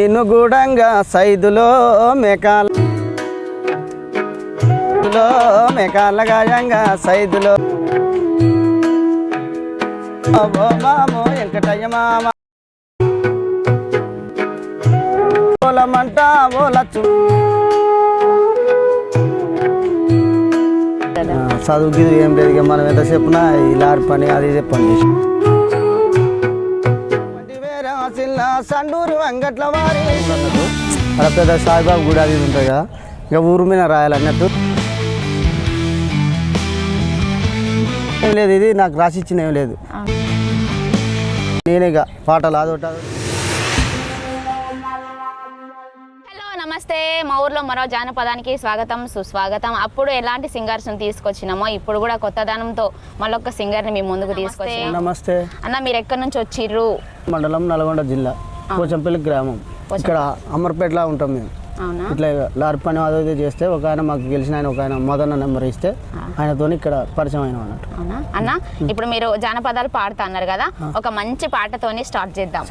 ఇనుగూడంగా సైదులో మేకాల గాయంగా సైదులో ఓ మామో వెంకటయ్య మామ ఓలమంట ఓలచ్చు చదువుకి ఏం లేదు ఇక మనం ఎంత చెప్పినా ఈ లారీ పని అది చెప్పండి. సండూరు వెంకట్ల వారి అక్కడ పెద్ద సాయిబాబు గుడి అది ఉంటుంది కదా, ఇక ఊరు మీద రాయాలన్నట్టు ఏం లేదు. ఇది నాకు రాసి ఇచ్చిన ఏం లేదు, నేనే ఇక పాటలు అదొట. నమస్తే, మా ఊర్లో మరో జానపదానికి స్వాగతం సుస్వాగతం. అప్పుడు ఎలాంటి సింగర్స్ని తీసుకొచ్చినామో ఇప్పుడు కూడా కొత్తదనంతో మళ్ళొక్క సింగర్ని మీ ముందుకు తీసుకొచ్చి. నమస్తే అన్న, మీరు ఎక్కడి నుంచి వచ్చిర్రు? మండలం నల్గొండ జిల్లా పోచంపల్లి గ్రామం. ఇక్కడ అమర్పేటలో ఉంటాం మేము. ఇట్లా లారీ పని అదే చేస్తే ఒక ఆయన మాకు గెలిచిన ఆయన ఒక ఆయన మదన్న నెంబర్ ఇస్తే ఆయనతో ఇక్కడ పరిచయం అయిన అన్నట్టు. అన్న, ఇప్పుడు మీరు జానపదాలు పాడుతా అన్నారు కదా, ఒక మంచి పాటతోని స్టార్ట్ చేద్దాం.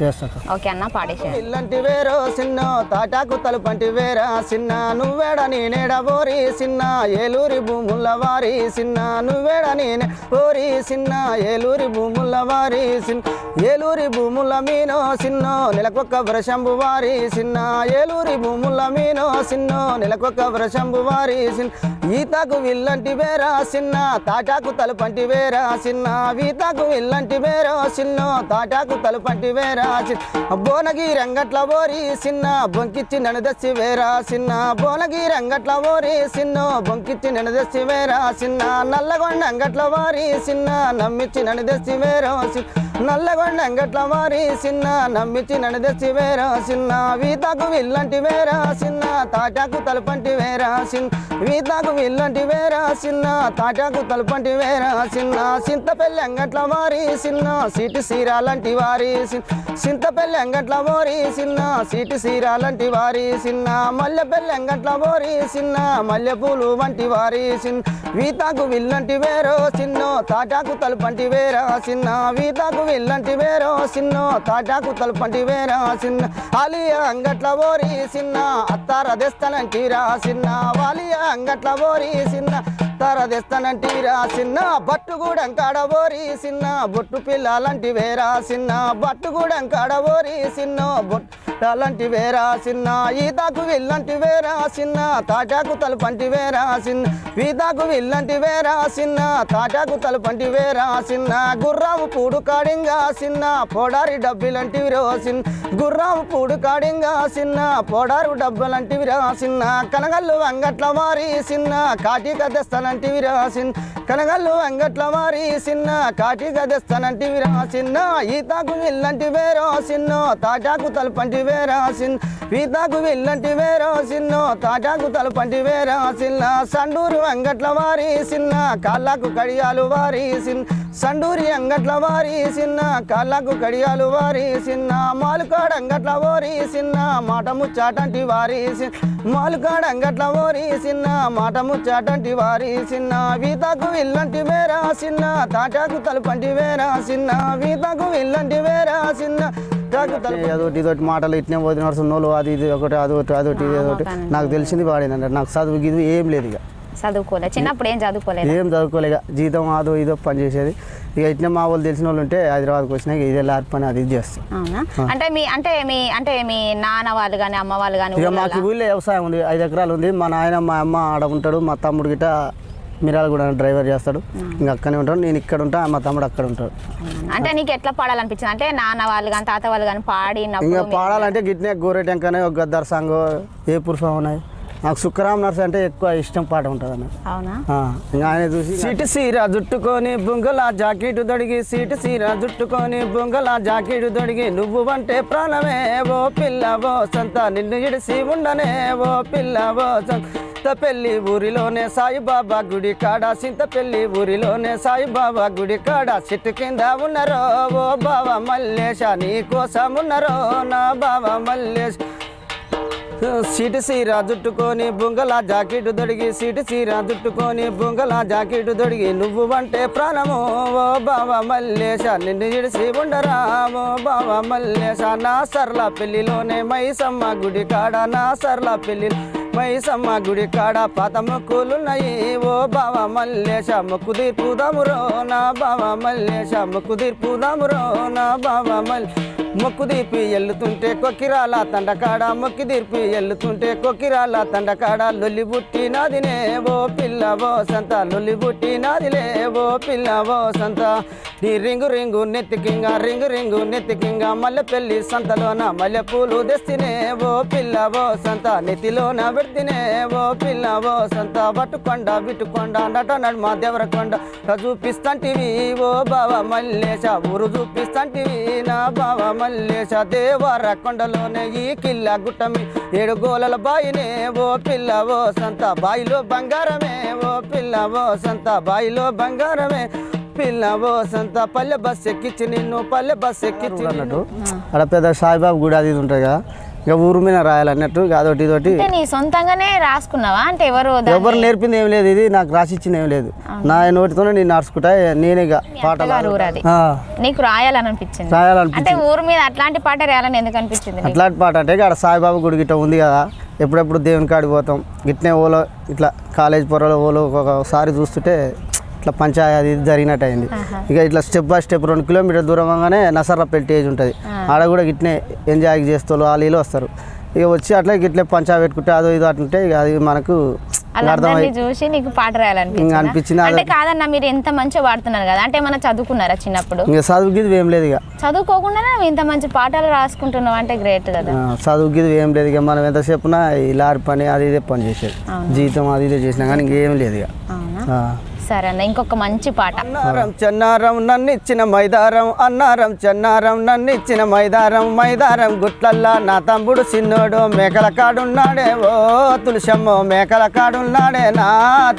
ఓకే అన్న, పాడేసి. ఇల్లంటి వేరో సిన్న తాటాకు తలుపంటి వేరా సిన్న నువ్వేడ నేనేడ ఓరి సిన్న ఏలూరి భూముల వారి సిన్న నువ్వేడ నేనే ఓరి సిన్న ఏలూరి భూముల వారి సిన్న ఏలూరి భూముల మీనో సిన్నో నెలకొక్క వృషంబు వారి సిన్న ఏలూరి భూముల మీనో సిన్నో నెలకొక్క వృషంబు వారి సిన్న ఈతకు విల్లంటి వేరా సిన్న తాటాకు తలుపంటి వేరా సిన్న వీతకు విల్లంటి వేరో సిన్నో తాటాకు తలుపంటి వేరా సిన్న బోనగి రంగట్ల ఓరి సిన్న బొంకిచ్చి ననదస్సి వేరా సిన్న బోనగి రంగట్ల ఓరి సిన్నో బొంకిచ్చి ననదస్సి వేరా సిన్న నల్లగొండ అంగట్ల వారి సిన్న నమ్మిచ్చి ననదస్సి వేరో సిన్న నల్లగొండ అంగట్ల వారి సిన్న నమ్మిచ్చి ననదస్సి వేరా సిన్న వీతకు విల్లంటి వేరా సిన్న తాటాకు తలుపంటి వేరా సిన్న వీతకు విల్లంటి వేరా సిన్న తాటాకు తలుపంటి వేరా సిన్న సింతపల్లి అంగట్ల వారి సిన్న సీటు సీరాలంటి వారి సింతపల్లి అంగట్ల ఓరి సిన్న సీటు సీరాలంటి వారి సిన్న మల్లెపల్లి అంగట్ల ఓరి సిన్న మల్లెపూలు వంటి వారి సిన్న వీతకు విల్లంటి వేరో సిన్నో తాటాకు తలుపంటి వేరా సిన్న వీతకు విల్లంటి వేరో సిన్నో తాటాకు తలుపంటి వేరా సిన్న ఆలియా అంగట్ల ఓరి సిన్న అత్తార తెస్తానంటీరా సిన్న వాలియా అంగట్ల ఓరి సిన్న తార తెస్తానంటీరా సిన్న బట్టుగూడెం కాడ ఓరి సిన్న బొట్టు పిల్లలంటి వేరా సిన్న బట్టుగూడెం కాడ ఓరి సిన్నో బొట్టాలంటి వేరా సిన్న ఈతకు విల్లంటి వేరా సిన్న తాటాకు తలుపంటి వేరా సిన్న వీతకు విల్లంటి వేరా సిన్న తాటాకు తలుపంటి వేరా సిన్న గుర్రాము పూడు కాడింగా సిన్న పోడారి డబ్బులంటివిరో సిన్న గుర్రాము పూడు కాడింగా సిన్న పోడారు డబ్బులంటివిరా సిన్న కనగల్లు అంగట్ల వారి సిన్న కాటిక తెస్తానంటివిరా సిన్న కనగల్లు అంగట్ల వారి సిన్న కాటిక తెస్తానంటివిరా సిన్న ఈతకు విల్లంటి వేరో సిన్నో తాటాకు తలుపంటి వేరా సిన్న వీతకు విల్లంటి వేరో సిన్నో తాటాకు తలుపంటి వేరా సిన్న సండూరు అంగట్ల వారి సిన్న కాళ్ళకు కడియాలు వారి సిన్న సండూరి అంగట్ల వారి సిన్న కాళ్ళకు కడియాలు వారి సిన్న మాలుకాడ అంగట్ల ఓరి సిన్న మాట ముచ్చాటంటి వారి సిన్న మాలుకాడ అంగట్ల ఓరి సిన్న మాట ముచ్చాటంటి వారి సిన్న వీతకు విల్లంటి వేరా సిన్న తాటాకు తలుపంటి వేరా సిన్న వీతకు విల్లంటి వేరా సిన్న అదొకటి ఇదొకటి మాటలు ఇట్నే పోతే నడుస్తున్నోళ్ళు అది ఇది ఒకటి అదొకటి అదొకటి ఇది ఒకటి నాకు తెలిసింది వాడేనంటే నాకు చదువు ఇది ఏం లేదు. ఇక చదువుకోలేదు, చిన్నప్పుడు ఏం చదువుకోలేదు, ఏం చదువుకోలే. ఇక జీతం అదో ఇదో పని చేసేది. ఇక ఇట్లా మా వాళ్ళు తెలిసిన వాళ్ళు ఉంటే హైదరాబాద్కి వచ్చినాక ఇదే లారీ పని అది ఇది చేస్తాం. అంటే మీ నాన్న వాళ్ళు కానీ అమ్మ వాళ్ళు కానీ ఇక మాకు ఊళ్ళో వ్యవసాయం ఉంది, 5 ఎకరాలు ఉంది. మా నాయన మా అమ్మ ఆడ ఉంటాడు, మా తమ్ముడు గిట్ట మిరాలు కూడా డ్రైవర్ చేస్తాడు. ఇంకా అక్కడే ఉంటాడు, నేను ఇక్కడ ఉంటా, మా తమ్ముడు అక్కడ ఉంటాడు. అంటే నీకు ఎట్లా పాడాలనిపించింది? అంటే నాన్న వాళ్ళు కానీ తాత వాళ్ళు కానీ పాడి ఇంకా పాడాలంటే గిట్నే గోరెటెంకనే ఒక గద్దర్ సాంగ్ ఏ పురుషం ఉన్నాయి. నాకు శుక్రామ్ నర్స్ అంటే ఎక్కువ ఇష్టం పాట ఉంటుంది అన్న. ఇంకా ఆయన చూసి సీటు సీర జుట్టుకొని బొంగల జాకెట్ దొడిగి సీటు సీర జుట్టుకొని బొంగల జాకెట్ దొడిగి నువ్వు అంటే ప్రాణమే ఓ పిల్లవో సంత నిన్ను ఇడిసి ఉండనే ఓ పిల్లవో సింతపల్లి ఊరిలోనే సాయిబాబా గుడి కాడ సింతపల్లి ఊరిలోనే సాయిబాబా గుడి కాడ చెట్టు కింద ఉన్నారో ఓ బావ మల్లేశ నీ కోసం ఉన్నారో నా బావ మల్లేశ సీటు సీర జుట్టుకొని బొంగల జాకెట్ దొడిగి సీటు సీర జుట్టుకొని బొంగల జాకెట్ దొడిగి నువ్వు అంటే ప్రాణము ఓ బావ మల్లేశ నిన్ను ఇడిసి ఉండరా ఓ బావ మల్లేశ నా సర్ల పెళ్లిలోనే మైసమ్మ గుడి కాడ నా సర్ల పెళ్లి మైసమ్మ గుడి కాడ పాత మొక్కులున్నాయి ఓ బావ మల్లేశ మొక్కు తీర్పుదామురో నా బావ మల్లేశ మొక్కు తీర్పుదామురో నా బావ మొక్కు తీర్పి ఎల్లుతుంటే కొక్కిరాల తండకాడ మొక్కి తీర్పి ఎల్లుతుంటే కొక్కిరాల తండకాడ లొల్లి బుట్టినాదినే ఓ పిల్ల ఓ సంత లొల్లి బుట్టినాదిలే ఓ పిల్ల ఓ సంత నీ రింగు రింగు నెత్తికింగా మల్లె పెళ్లి సంతలోన మల్లె పూలు తెస్తినే ఓ పిల్ల ఓ సంత నెత్తిలోన పెడితేనే ఓ పిల్ల ఓ సంత బట్టుకొండ బిట్టుకొండ నట నడుమ దేవరకొండ చూపిస్తాంటివి ఓ బావ మల్లేశ ఊరు చూపిస్తాంటివి నా బావ మల్లేశ దేవర కొండలోనే ఈ కిల్ల గుట్టమి 7 గోలల బాయినే ఓ పిల్ల ఓ సంత బాయిలో బంగారమే ఓ పిల్ల ఓ సంత బాయిలో బంగారమే పిల్ల ఓ సంత పల్లె బస్ ఎక్కించి నిన్ను పల్లె బస్ ఎక్కించి అన్నట్టు అక్కడ పెద్ద సాయిబాబు గుడి అది ఉంటుంది కదా ఇక ఊరు మీద రాయాలన్నట్టు అదొకటి ఇదొకటి నీ సొంతంగానే రాసుకున్నావా అంటే ఎవరు నేర్పింది ఏం లేదు ఇది నాకు రాసిచ్చింది ఏం లేదు నా నోటితోనే నేను నడుచుకుంటా నేనే పాటలు నీకు రాయాలనిపించింది అంటే ఊరు మీద అట్లాంటి పాట రాయాలని ఎందుకు అనిపించింది అట్లాంటి పాట అంటే ఇక్కడ సాయిబాబా గుడి గిట్ట ఉంది కదా ఎప్పుడెప్పుడు దేవుని కాడికి పోతాం గిట్నే ఓలో ఇట్లా కాలేజ్ పొరలో ఓలో ఒకసారి చూస్తుంటే ఇట్లా పంచాయతీ అది జరిగినట్టు అయింది ఇక ఇట్లా స్టెప్ బై స్టెప్ 2 కిలోమీటర్ దూరంగానే నసర్రపల్లి స్టేజ్ ఉంటుంది ఆడ కూడా గిట్నే ఎంజాయ్ చేస్తూ వాళ్ళు వస్తారు ఇక వచ్చి అట్లా గిట్లే పంచాయతీ పెట్టుకుంటే అదో ఇదో అట్లుంటే ఇక అది మనకు చూసి నీకు పాట రాయాలనిపించింది అంటే కాదన్న మీరు ఎంత మంచిగా పాడుతున్నారు కదా అంటే మనం చదువుకున్నారా చిన్నప్పుడు ఇంకా చదువుకి ఏం లేదు ఇక చదువుకోకుండా ఇంత మంచి పాటలు రాసుకుంటున్నావు అంటే గ్రేట్ కదా చదువుకి ఏం లేదు ఇక మనం ఎంతసేపునా ఈ లారీ పని అది ఇదే పని చేసేది జీతం అది ఇదే చేసినా కానీ ఇంకేం లేదు ఇక సరే అన్న ఇంకొక మంచి పాట అన్నారం చెన్నారం నన్నిచ్చిన మైదారం అన్నారం చెన్నారం నన్నిచ్చిన మైదారం గుట్లల్లా నా తమ్ముడు చిన్నోడు మేకల కాడున్నాడే ఓ తులసమ్మ మేకల కాడున్నాడే నా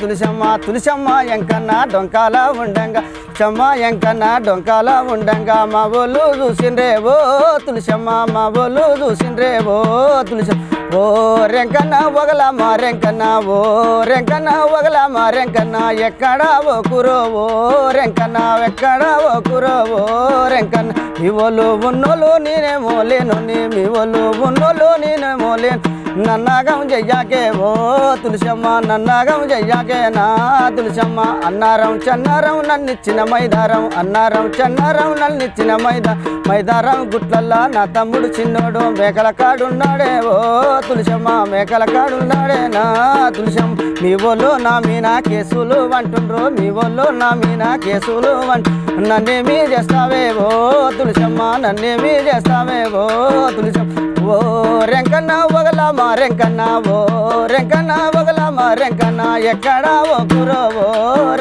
తులసమ్మ ఎంకన్నా డొంకాల ఉండంగా ఎంకన్నా డొంకాల ఉండంగా మా ఊళ్ళు చూసిండ్రే ఓ తులసమ్మ మా ఊళ్ళు చూసిండ్రే ఓ తులసమ్మ ఓ రెంకన్న ఒగల మా రెంకన్న ఓ రెంకన్న ఒగల మా రెంకన్న ఎక్కడా ఓ కురో ఓ రెంకన్న ఎక్కడా ఓ కురో ఓ రెంకన్న మీ వాళ్ళు ఉన్నోళ్ళు నేనేమో లేను మీ వాళ్ళు ఉన్నోళ్ళు నేనేమో లేను నన్నాగం చెయ్యాకే ఓ తులసమ్మ నన్నాగం చెయ్యాకే నా తులసమ్మ అన్నారం చెన్నారం నన్నిచ్చిన మైదారం అన్నారం చెన్నారం నన్నిచ్చిన మైదారం గుట్లల్లా నా తమ్ముడు చిన్నోడు మేకల కాడున్నాడే ఓ తులసమ్మ మేకల కాడున్నాడే నా తులసమ్మ మీ వాళ్ళు నా మీనా కేసులు అంటుండ్రు మీ వాళ్ళు నా మీనా కేసులు నన్నేమీ చేస్తావే ఓ తులసమ్మ నన్నేమీ చేస్తావే ఓ తులసమ్మ ఓ రెంకన్న ఒగల మా రెంకన్న ఓ రెంకన్న ఒగల మా రెంకన్న ఎక్కడా ఓ కురో ఓ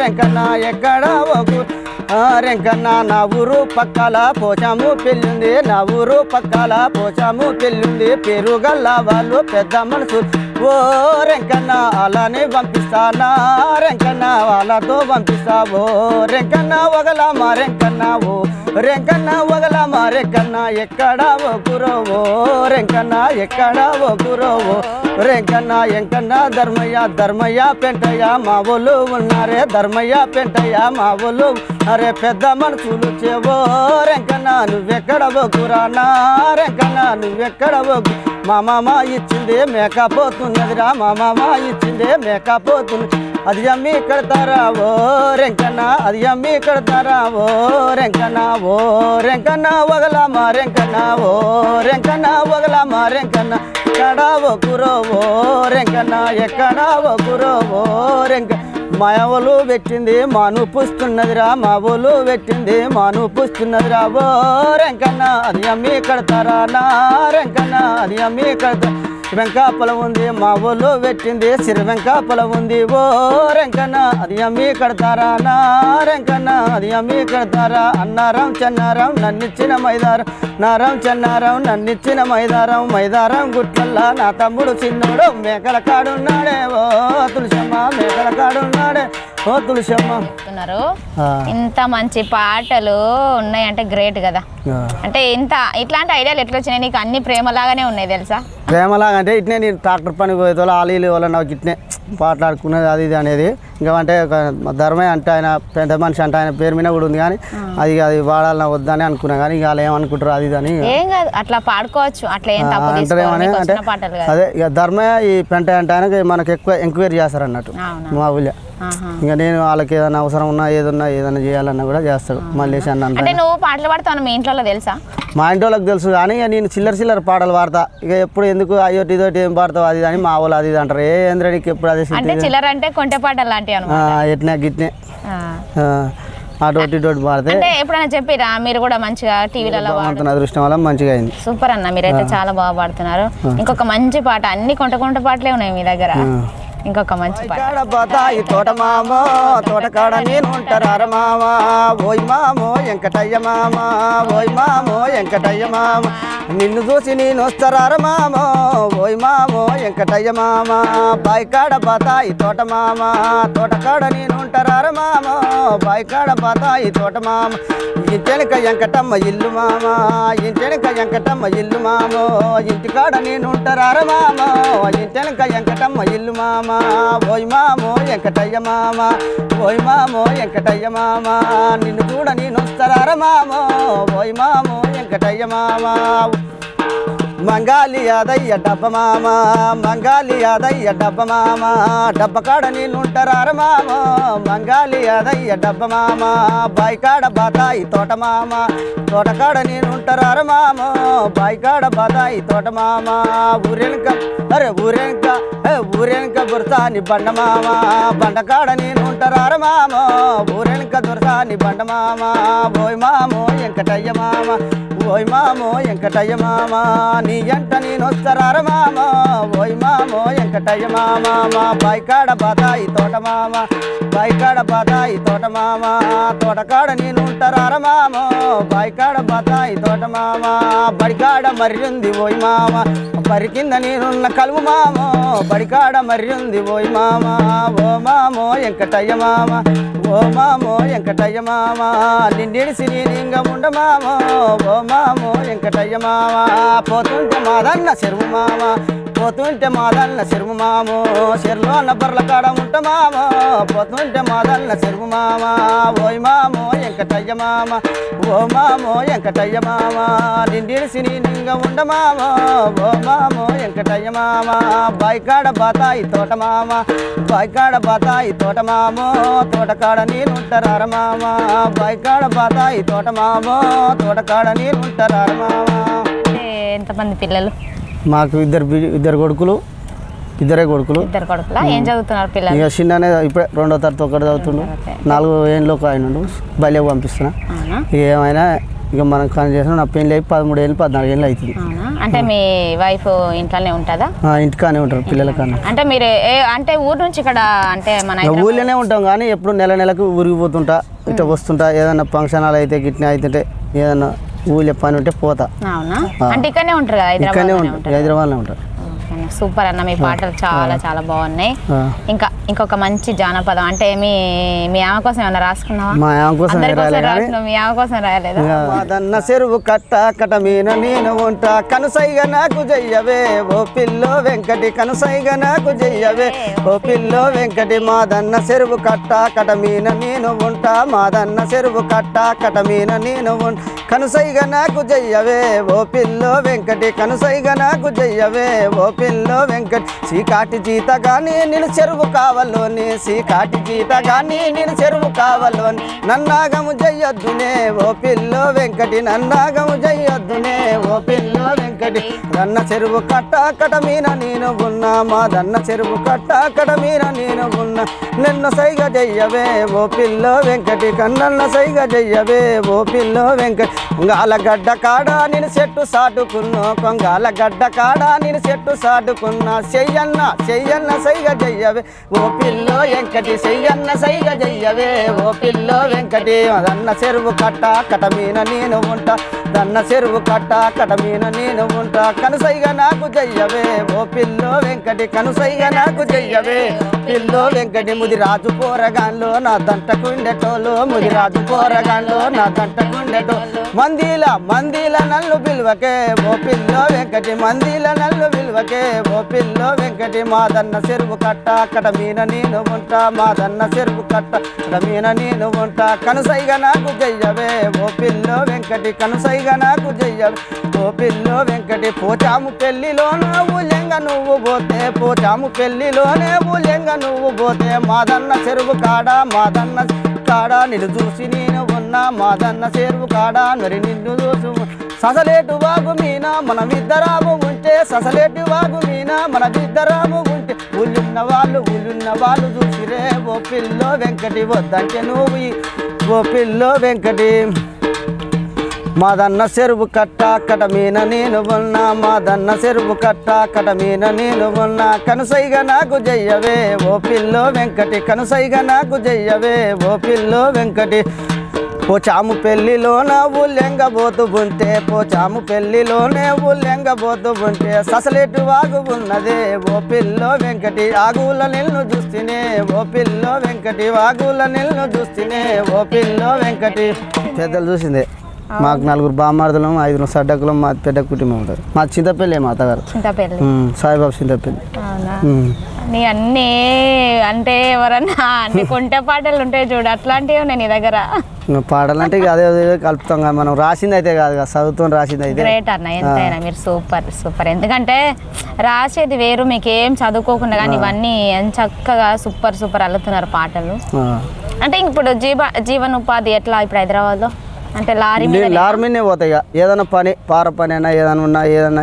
రెంకన్న ఎక్కడా ఓ రెంకన్న నా ఊరు పక్కల పోచాము పెళ్ళింది నా ఊరు పక్కల పోచాము పెళ్ళింది పేరు గల్ల వాళ్ళు పెద్ద మనసు ఓ రెంకన్న అలానే పంపిస్తానా రెంకన్న వాళ్ళతో పంపిస్తావో రెంకన్న ఒగల మా రెంకన్న ఓ రెంకన్న ఒగల మా రెంకన్న ఎక్కడా ఓ కురవో రెంకన్న ఎక్కడా ఓ కురవో రెంకన్న ఎంకన్న ధర్మయ్య పెంటయ్య మా ఊళ్ళు ఉన్నారే ధర్మయ్య పెంటయ్య మా ఊళ్ళు అరే పెద్ద మనసులు చేవో రెంకన్న నువ్వెక్కడ పోకురానా రెంకన్న నువ్వెక్కడ పోకు మా మామ ఇచ్చింది మేకపోతున్నదిరా మా మామ ఇచ్చింది మేకపోతున్నది అది అమ్మి కడతారా ఓ రెంకన్న అది అమ్మి కడతారా ఓ రెంకన్న ఒగల మా రెంకన్న ఓ రెంకన్న ఒగల మా రెంకన్న ఎక్కడా ఓ కురో ఓ రెంకన్న ఎక్కడా ఓ కురో ఓ రెంకన్న మా ఎవలు పెట్టింది మాను పుస్తున్నదిరా మా ఊళ్ళు పెట్టింది మాను పుస్తున్నదిరా ఓ రెంకన్న అది అమ్మి కడతారా నా రెంకన్న అది అమ్మి కడతా వెంకాపలం ఉంది మా ఊళ్ళో పెట్టింది సిరి వెంకాపలం ఉంది ఓ రెంకన్న అది అమ్మి కడతారా నా రెంకన్న అది అమ్మి కడతారా అన్నారం చెన్నారం నన్నిచ్చిన చెన్నారం నన్నిచ్చిన మైదారం గుట్లల్లా నా తమ్ముడు చిన్నోడు మేకల కాడున్నాడే ఓ తులసమ్మ మేకల కాడున్నాడే ఓ తులసమ్మ చెప్తున్నారు. ఇంత మంచి పాటలు ఉన్నాయంటే గ్రేట్ కదా. అంటే ఇట్లాంటి ఐడియాలు ఎట్లా వచ్చినాయి నీకు? అన్ని ప్రేమలాగానే ఉన్నాయి తెలుసా? ప్రేమలాగా అంటే ఇట్నే నేను ట్రాక్టర్ పనికి పోయేతో ఆలీలు వాళ్ళ నాకు ఇట్నే పాటలాడుకునేది అది ఇది అనేది. ఇంకా అంటే ధర్మే అంటే ఆయన పెద్ద మనిషి అంటే ఆయన పేరు మీద కూడా ఉంది, కానీ అది వాడాలని వద్దని అనుకున్నా, కానీ ఇక వాళ్ళు ఏమనుకుంటారు అది ఇది అని. ఏం కాదు, అట్లా పాడుకోవచ్చు, అట్లా ఏం తప్పు అంటారేమని అంటే అదే ఇక ధర్మే ఈ పెంట అంటే ఆయనకి మనకు ఎక్కువ ఎంక్వైరీ చేస్తారు అన్నట్టు మా ఊళ్ళో. ఇంకా నేను వాళ్ళకి ఏదైనా అవసరం ఉన్నా ఏదైనా చేయాలన్నా కూడా చేస్తాడు మళ్ళీ అన్న. అంటే నువ్వు పాటలు పాడతావు మీ ఇంట్లో తెలుసా? మా ఇంటి వాళ్ళకి తెలుసు, కానీ నేను చిల్లర పాటలు పాడతా. ఇక ఎప్పుడు ఎందుకు అయ్యోటి ఇదోటి ఏం పాడతావు అది అని మా వాళ్ళు అది అంటారు. ఏంద్రడికి ఎప్పుడు అదే అంటే చిల్లర అంటే కొంటె పాటలు లాంటివి ఎట్నే గిట్నే అటోటి ఇటోటి పాడితే. అంటే ఎప్పుడైనా చెప్పిరా మీరు కూడా మంచిగా టీవీలలో? అదృష్టం వల్ల మంచిగా అయింది. సూపర్ అన్న, మీరైతే చాలా బాగా పాడుతున్నారు. ఇంకొక మంచి పాట, అన్ని కొంట పాటలే ఉన్నాయి మీ దగ్గర. ఇంకొక మంచి పాట. తోట మామో తోటకాడ నేను ఉంటారు మామా, ఓయ్ మామో వెంకటయ్య మామ, ఓయ్ మామో వెంకటయ్య మామ, నిన్ను చూసి నేను వస్తారా మామో, ఓయ్ మామో వెంకటయ్య మామ, బాయికాడ బాతాయి తోట మామ, తోటకాడ నేను ఉంటారా మామో, బాయికాడ బాతాయి తోట మామ, ఇంటెనక వెంకటమ్మ ఇల్లు మామ, ఇంటెనక వెంకటమ్మ ఇల్లు మామో, ఇంటికాడ నేను ఉంటారా మామో, ఇంటెనక వెంకటమ్మ ఇల్లు మామ, ఓయ్ మామో వెంకటయ్య మామ, ఓయ్ మామో వెంకటయ్య మామ, నిన్ను కూడా నేను వస్తారా మామో, ఓయ్ మామో వెంకటయ్య మామ, మంగాలి యాదయ్య డబ్బ మామ, మంగాలి యాదయ్య డబ్బ మామ, డబ్బ కాడ నేను ఉంటారా మామ, మంగాలి యాదయ్య డబ్బ మామ, బాయికాడ బాతాయి తోట మామ, తోటకాడ నేను ఉంటారా మామ, బాయికాడ బాతాయి తోట మామ, ఊరెనక ఊరెనక బురసాని బండ మామ, బండకాడ నేను ఉంటారా మామ, ఊరెనక దొరసాని బండ మామ, ఓయ్ మామో వెంకటయ్య మామ, ఓయ్ మామో వెంకటయ్య మామ, నీ ఎంట నేను వస్తారా మామ, ఓయ్ మామో వెంకటయ్య మామ, బాయికాడ బాతాయి తోట మామ, బాయికాడ బాతాయి తోట మామ, తోటకాడ నేను ఉంటారా మామ, బాయికాడ బాతాయి తోట మామ, బడికాడ మర్రి ఓయ్ మామ, బరి కింద నేనున్న కలువు మామ, బడికాడ మర్రి ఓయ్ మామ, ఓ మామో వెంకటయ్య మామ, ఓ మామో వెంకటయ్య మామ, నిండిడిసి నేను ఇంక ఉండ మామ, ఓ మామో వెంకటయ్య మామ, పోతుంటే మాదన్న చెరువు మామ, పోతుంటే మాదన్న చెరువు మామో, చెరులో అన్న బర్ల కాడ ఉంట మామ, పోతుంటే మాదన్న చెరువు మామ, ఓయ్ మామో వెంకటయ్య మామ, ఓ మామో వెంకటయ్య మామ, నిండిడిసి నేను ఇంక ఉండ మామ, ఓ మామో వెంకటయ్య మామ, బాయికాడ బాతాయి తోట మామ, బాయికాడ బాతాయి తోట మామో, తోటకాడ నేను ఉంటారా మామ, బాయికాడ బాతాయి తోట మామో, తోటకాడ నేను ఉంటారా మామ. ఎంతమంది పిల్లలు? మాకు ఇద్దరు కొడుకులు, ఇద్దరే కొడుకులు. ఇద్దరు కొడుకులా? ఏం చదువుతున్నారు పిల్లలు? ఇక చిన్ననే ఇప్పుడే 2వ తరగతి ఒకటి చదువుతుండు, 4 ఏళ్ళలో ఆయన బయలుకి పంపిస్తున్నా. ఇక ఏమైనా ఇక మనం కానీ చేసిన నా పెళ్ళి అయి 13 ఏళ్ళు 14 ఏళ్ళు అవుతుంది. అంటే మీ వైఫ్ ఇంట్లోనే ఉంటుందా? ఇంటికానే ఉంటారు పిల్లల కన్నా. అంటే మీరు అంటే ఊరు నుంచి ఇక్కడ అంటే మన ఊళ్ళోనే ఉంటాం, కానీ ఎప్పుడు నెలకు ఊరికి పోతుంటా, ఇట్లా వస్తుంటా, ఏదైనా ఫంక్షనాలు అయితే గిట్నే అవుతుంటే ఏదన్నా ఊళ్ళో పని ఉంటే పోతా. అవునా? అంటే ఇక్కడనే ఉంటారు కదా? ఇక్కడనే ఉంటారు, హైదరాబాద్లో ఉంటారు. సూపర్ అన్న, మీ పాటలు చాలా చాలా బాగున్నాయి. ఇంకొక మంచి జానపదం అంటే మీ ఆమె కోసం ఏమన్నా రాసుకున్నావా? మా ఆమె కోసం మీ ఆమె కోసం రాయలేదా? మాదన్న చెరువు కట్ట కట మీన నేను ఉంటా, కనుసైగా నాకు జయ్యవే ఓ పిల్లో వెంకటి, కనుసైగా నాకు జయ్యవే ఓ పిల్లో వెంకటి, మాదన్న చెరువు కట్ట కట మీన నేను ఉంటా, మాదన్న చెరువు కట్ట కట మీన నేను ఉంటా, కనుసైగా నాకు జయ్యవే ఓ పిల్లో వెంకటి, కనుసైగా నాకు జయ్యవే ఓ పిల్లో వెంకటి, చీకాటి జీతగాని నేను చెరువు కావాలోని, చీకాటి జీతగాని నేను చెరువు కావాలోని, నన్నాగము జయ్యొద్దునే ఓ పిల్లో వెంకటి, నన్నాగము జయ్యొద్దునే ఓ పిల్లో వెంకటి, దన్న చెరువు కట్ట కట మీన నేను ఉన్నా, మాదన్న చెరువు కట్ట కట మీన నేను ఉన్నా, నిన్ను సైగా జయ్యవే ఓ పిల్లో వెంకటి, కన్నన్న సైగా జయ్యవే ఓ పిల్లో వెంకటి, కొంగాల గడ్డ కాడ నేను చెట్టు సాటుకున్నా, కొంగాల గడ్డ కాడ నేను చెట్టు సాటుకున్నా, చెయ్యన్న సైగా జయ్యవే ఓ పిల్లో వెంకటి, చెయ్యన్న సైగా జయ్యవే ఓ పిల్లో వెంకటి, అదన్న చెరువు కట్ట కట మీన నేను ఉంటా, దన్న చెరువు కట్ట కటమీన నేను ఉంటా కనుసైగా నాకు జయ్యవే ఓ పిల్లో వెంకటి కనుసైగా నాకు జయ్యవే పిల్లో వెంకటి ముదిరాజు పోరగాన్లో నా దంటకుండెటోలు ముదిరాజు పోరగాన్లో నా దంటకుండెటోలు మందిల నల్లు పిలువకే ఓ పిల్లో వెంకటి మందిల నల్లు పిలువకే ఓ పిల్లో వెంకటి మాదన్న చెరువు కట్ట కటమీన నేను ఉంటా మాదన్న చెరువు కట్ట కటమీన నేను ఉంటా కనుసైగా నాకు జయ్యవే ఓ పిల్లో వెంకటి కనుసైగా నాకు జయ్యవే ఓ పిల్లో వెంకటి పోచాము పెళ్లిలోన ఊళ్ళెంగ నువ్వు పోతే పోచాము పెళ్లిలోనే ఊళ్ళెంగ నువ్వు పోతే మాదన్న చెరువు కాడ నిన్ను చూసి నేను ఉన్నా మాదన్న చెరువు కాడ మరి నిన్ను చూసు ససలేటు వాగు మీనా మనమిద్దరాము ఉంటే ససలేటు వాగు మీనా మనమిద్దరాము ఉంటే ఊళ్ళున్న వాళ్ళు చూసిరే ఓ పిల్లో వెంకటి వద్దంటే నువ్వు ఓ పిల్లో వెంకటి మాదన్న చెరువు కట్ట కటమీన నేను ఉన్నా మాదన్న చెరువు కట్ట కటమీన నేను ఉన్నా కనుసైగా నాకు జయ్యవే ఓ పిల్లో వెంకటి కనుసైగా నాకు జయ్యవే ఓ పిల్లో వెంకటి పోచాము పెళ్లిలోన ఊళ్ళెంగబోతు ఉంటే పోచాము పెళ్లిలోనే ఊళ్ళెంగబోతు ఉంటే ససలేటు వాగు ఉన్నదే ఓ పిల్లో వెంకటి ఆగుల నిన్ను చూస్తేనే ఓ పిల్లో వెంకటి వాగుల నిన్ను చూస్తేనే ఓ పిల్లో వెంకటి పెద్దలు చూసిందే మాకు 4 బామ్మార్దులం 5 సడ్డకులం మా పెద్ద కుటుంబం ఉంటుంది మా చింతపల్లి మా అత్తగారు సాయిబాబు చింతపల్లి నీ అన్నీ అంటే ఎవరన్నా అన్ని కొంటె పాటలు ఉంటాయి చూడు అట్లాంటివి ఉన్నాయి నీ దగ్గర పాటలు అంటే అదే కలుపుతాం కదా మనం రాసింది అయితే కాదు కదా చదువుతో రాసింది అయితే గ్రేట్ అన్న ఎంతైనా మీరు సూపర్ ఎందుకంటే రాసేది వేరు మీకు ఏం చదువుకోకుండా కానీ ఇవన్నీ చక్కగా సూపర్ అల్లుతున్నారు పాటలు అంటే ఇప్పుడు జీవనోపాధి ఎట్లా ఇప్పుడు హైదరాబాద్లో అంటే లారీ మీదనే పోతాయి ఇక ఏదైనా పని పార పని అయినా ఏదైనా ఉన్నా ఏదైనా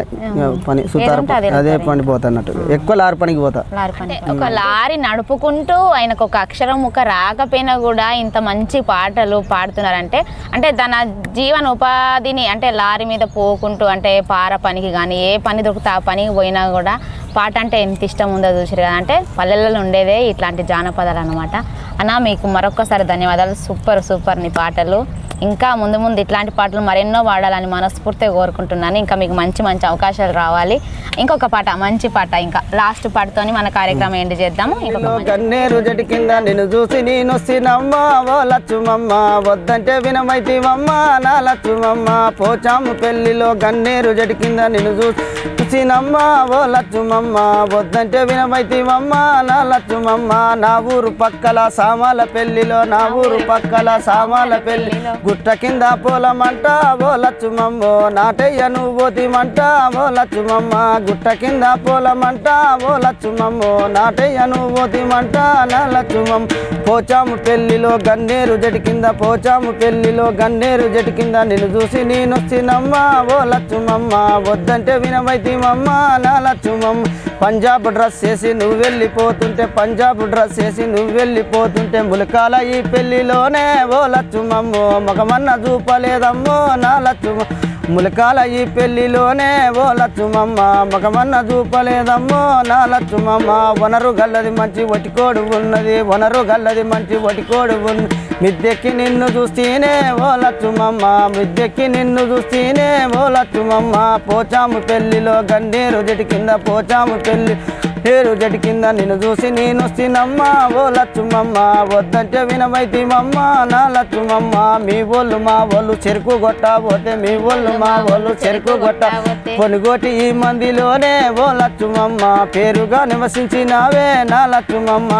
పని సుతార అదే పని పోతా అన్నట్టు ఎక్కువ లారీ పనికి పోతా ఒక లారీ నడుపుకుంటూ ఆయనకు ఒక అక్షరం ముక్క రాకపోయినా కూడా ఇంత మంచి పాటలు పాడుతున్నారంటే అంటే తన జీవన ఉపాధిని అంటే లారీ మీద పోకుంటూ అంటే పార పనికి కానీ ఏ పని దొరికితే ఆ పనికి పోయినా కూడా పాట అంటే ఎంత ఇష్టం ఉందో చూసారు కదా అంటే పల్లెల్లో ఉండేదే ఇట్లాంటి జానపదాలు అనమాట అన్న మీకు మరొక్కసారి ధన్యవాదాలు సూపర్ నీ పాటలు ఇంకా ముందు ఇట్లాంటి పాటలు మరెన్నో పాడాలని మనస్ఫూర్తిగా కోరుకుంటున్నాను ఇంకా మీకు మంచి అవకాశాలు రావాలి ఇంకొక పాట మంచి పాట ఇంకా లాస్ట్ పాటతోని మన కార్యక్రమం ఎండ్ చేద్దాము గన్నేరు జటి కింద నిన్ను చూసి నేను వస్తున్నమ్మ ఓ లచ్చుమమ్మ వద్దంటే వినమైతివమ్మ నా లచ్చుమమ్మ పోచాము పెళ్లిలో గన్నేరు జటి కింద నిన్ను చూసినమ్మ ఓ లచ్చుమమ్మ వద్దంటే వినమైతివమ్మ నా లచ్చుమమ్మ నా ఊరు పక్కల సామాల పెళ్లిలో నా ఊరు పక్కల సామాల పెళ్లిలో గుట్ట కింద పొలమంట ఓ లచ్చుమమ్మో నాటయ్య నువ్వోతిమంట ఓ లచ్చుమమ్మ గుట్ట కింద పొలమంట ఓ లచ్చుమమ్మో నాటయ్య నువ్వోతిమంట నా లచ్చుమమ్మ పోచాము పెళ్లిలో గన్నేరు జటి కింద పోచాము పెళ్లిలో గన్నేరు జటి కింద నిన్ను చూసి నేను వస్తున్నమ్మ ఓ లచ్చుమమ్మ వద్దంటే వినమైతిమమ్మ నా లచ్చుమమ్మ పంజాబ్ డ్రెస్ వేసి నువ్వు వెళ్ళిపోతుంటే పంజాబ్ డ్రెస్ వేసి నువ్వు వెళ్ళిపోతుంటే ములకాల ఈ పెళ్లిలోనే ఓ లచ్చుమమ్మో మగమన్న చూపలేదమ్మో నా లచ్చుమ ములకాల ఈ పెళ్లిలోనే ఓ లచ్చుమమ్మ మగమన్న చూపలేదమ్మో నా లచ్చుమమ్మ వనరు గల్లది మంచి వటికోడు ఉన్నది వనరు గల్లది మంచి వటికోడు ఉన్నది మిద్దెక్కి నిన్ను చూస్తేనే ఓ లచ్చుమమ్మ మిద్దెక్కి నిన్ను చూస్తేనే ఓ లచ్చుమమ్మ పోచాము పెళ్లిలో గన్నేరు జటి కింద పోచాము పెళ్లి ఏరు జటి కింద నిన్ను చూసి నేను వస్తున్నమ్మ ఓ లచ్చుమమ్మ వద్దంటే వినమైతిమమ్మ నా లచ్చుమమ్మ మీ ఒళ్ళు మా ఒళ్ళు చెరుకు కొట్టబోతే మీ ఒళ్ళు మా ఒళ్ళు చెరుకు కొట్ట పొనుగోటి ఈ మందిలోనే ఓ లచ్చుమమ్మ పేరుగా నివసించినావే నా లచ్చుమమ్మ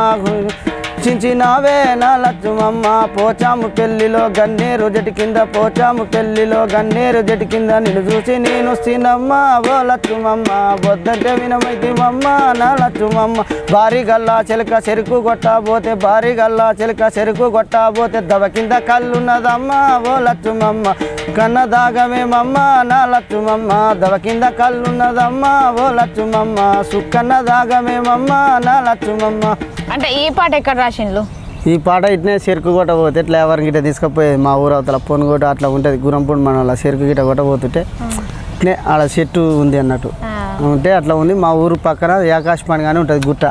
చించినావే నా లచ్చుమమ్మ పోచాము పెళ్లిలో గన్నేరు జటి కింద పోచాము పెళ్లిలో గన్నేరు జటి కింద నిన్ను చూసి నేను వస్తున్నమ్మ ఓ లచ్చుమమ్మ వద్దంటే వినమైతిమమ్మ నా లచ్చుమమ్మ భారీ గల్లా చిలక చెరుకు కొట్టబోతే భారీ గల్లా చిలక చెరుకు కొట్టబోతే దవ కింద కళ్ళున్నదమ్మ ఓ లచ్చుమమ్మ కన్న దాగమేమమ్మ నా లచ్చుమమ్మ దవ కింద కళ్ళున్నదమ్మ ఓ లచ్చుమమ్మ సుక్కన్న దాగమేమమ్మ నా లచ్చుమమ్మ అంటే ఈ పాట ఎక్కడ రాసిండ్లు ఈ పాట ఇట్నే చెరుకు కొట్ట పోతే ఇట్లా ఎవరికి గిట్ట తీసుకుపోయేది మా ఊరు అవతల పొనుగోట అట్లా ఉంటుంది గురంపూడి మన చెరుకు గిట్ట కొట్ట పోతుంటే ఇట్నే ఆడ చెట్టు ఉంది అన్నట్టు ఉంటే అట్లా ఉంది మా ఊరు పక్కన ఆకాశపాణి కానీ ఉంటుంది గుట్ట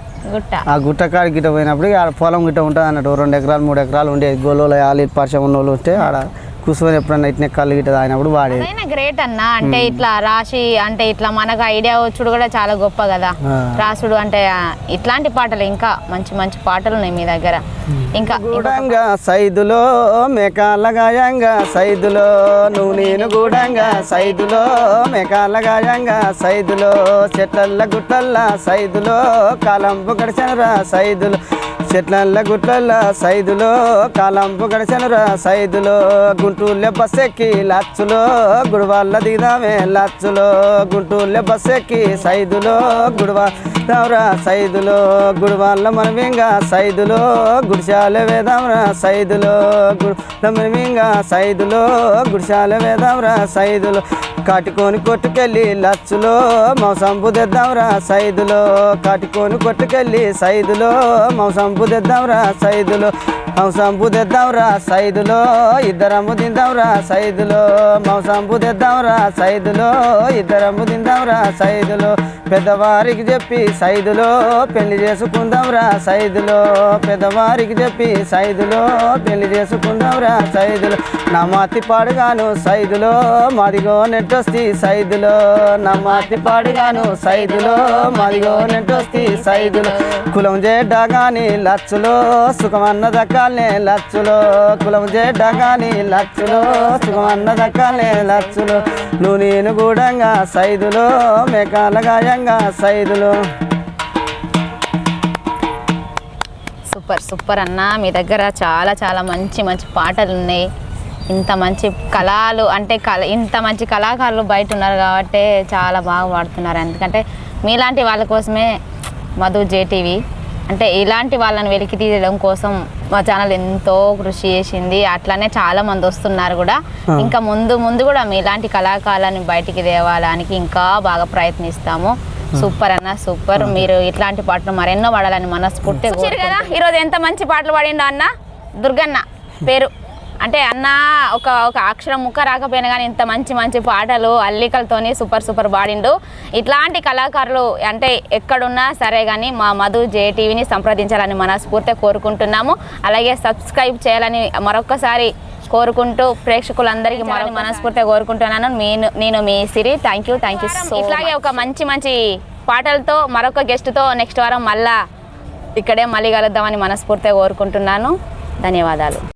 ఆ గుట్ట కాడి గిట్ట పోయినప్పుడు ఆడ పొలం గిట్ట ఉంటుంది అన్నట్టు 2 ఎకరాలు 3 ఎకరాలు ఉండేది గోలోలు ఆలి పరిచయం ఉన్న వాళ్ళు ఉంటే ఆడ కూర్చొని ఎప్పుడన్నా ఇట్నే కళ్ళు గిట్ట తాగినప్పుడు వాడేది. అదైనా గ్రేట్ అన్న. అంటే ఇట్లా రాసి అంటే ఇట్లా మనకు ఐడియా వచ్చుడు కూడా చాలా గొప్ప కదా. రాసుడు అంటే ఇట్లాంటి పాటలు ఇంకా మంచి మంచి పాటలు ఉన్నాయి మీ దగ్గర. ఇంకా గూడంగా సైదులో మేకాల గాయంగా సైదులో నువ్వు నేను గూడంగా సైదులో మేకాల గాయంగా సైదులో చెట్లల్ల గుట్టల్ల సైదులో కాలంపు గడిచనురా సైదులో చెట్లల్ల గుట్లల్ల సైదులో కాలంపు గడిచనురా సైదులో గుంటూరులో బస్ ఎక్కి లచ్చులో గుడివాళ్ళ దిగుదామే లచ్చులో గుంటూరులో బస్ ఎక్కి సైదులో గుడివాళ్ళరా సైదులో గుడివాళ్ళ మనమింగా సైదులో గుడిశాల వేదాంరా సైదులో మనమింగా సైదులో గుడిశాల వేదాంరా సైదులో కాటుకొని కొట్టుకెళ్ళి లచ్చులో మౌసంపు తెద్దాంరా సైదులో కాటుకొని కొట్టుకెళ్ళి సైదులో మౌసంపు తెద్దాంరా సైదులో మౌసంపు తెద్దాంరా సైదులో ఇద్దరము తిందాంరా సైదులో మౌసంపు తెద్దాంరా సైదులో ఇద్దరము తిందాంరా సైదులో పెద్దవారికి చెప్పి సైదులో పెళ్లి చేసుకుందాంరా సైదులో పెద్దవారికి చెప్పి సైదులో పెళ్లి చేసుకుందాంరా సైదులో నా మాతి పాడుగాను సైదులో మాదిగో నెట్టొస్తి సైదులో నా మాతి పాడుగాను సైదులో మాదిగో నెట్టొస్తి సైదులో కులం చేడ్డా గాని లచ్చులో సుఖమన్న దక్కాలనే లచ్చులో కులం చేడ్డా గాని లచ్చులో సుఖమన్న దక్కాలనే లచ్చులో నువ్వు నేను గూడంగా సైదులో మేకాల గాయంగా సైదులో. సూపర్ సూపర్ అన్న. మీ దగ్గర చాలా చాలా మంచి మంచి పాటలు ఉన్నాయి. ఇంత మంచి కళలు అంటే ఇంత మంచి కళాకారులు బయట ఉన్నారు కాబట్టి చాలా బాగా పాడుతున్నారు. ఎందుకంటే మీలాంటి వాళ్ళ కోసమే మధు జేటీవీ అంటే ఇలాంటి వాళ్ళని వెలికి తీయడం కోసం మా ఛానల్ ఎంతో కృషి చేసింది. అట్లానే చాలా మంది వస్తున్నారు కూడా. ఇంకా ముందు ముందు కూడా మీలాంటి కళాకారులను బయటికి తేవడానికి ఇంకా బాగా ప్రయత్నిస్తాము. సూపర్ అన్న సూపర్. మీరు ఇట్లాంటి పాటలు మరెన్నో పాడాలని మనస్ఫూర్తిగా చూసారు కదా. ఈరోజు ఎంత మంచి పాటలు పాడిండో అన్న. దుర్గన్న పేరు అంటే అన్న ఒక అక్షరం ముక్క రాకపోయినా కానీ ఇంత మంచి మంచి పాటలు అల్లికలతోని సూపర్ సూపర్ పాడిండు. ఇట్లాంటి కళాకారులు అంటే ఎక్కడున్నా సరే కానీ మా మధు జేటీవీని సంప్రదించాలని మనస్ఫూర్తిగా కోరుకుంటున్నాము. అలాగే సబ్స్క్రైబ్ చేయాలని మరొకసారి కోరుకుంటూ ప్రేక్షకులందరికీ మనస్ఫూర్తిగా కోరుకుంటున్నాను. నేను మీ సిరి. Thank you so. ఇట్లాగే ఒక మంచి మంచి పాటలతో మరొక గెస్ట్తో నెక్స్ట్ వారం మళ్ళీ ఇక్కడే మళ్ళీ కలుద్దామని మనస్ఫూర్తిగా కోరుకుంటున్నాను. ధన్యవాదాలు.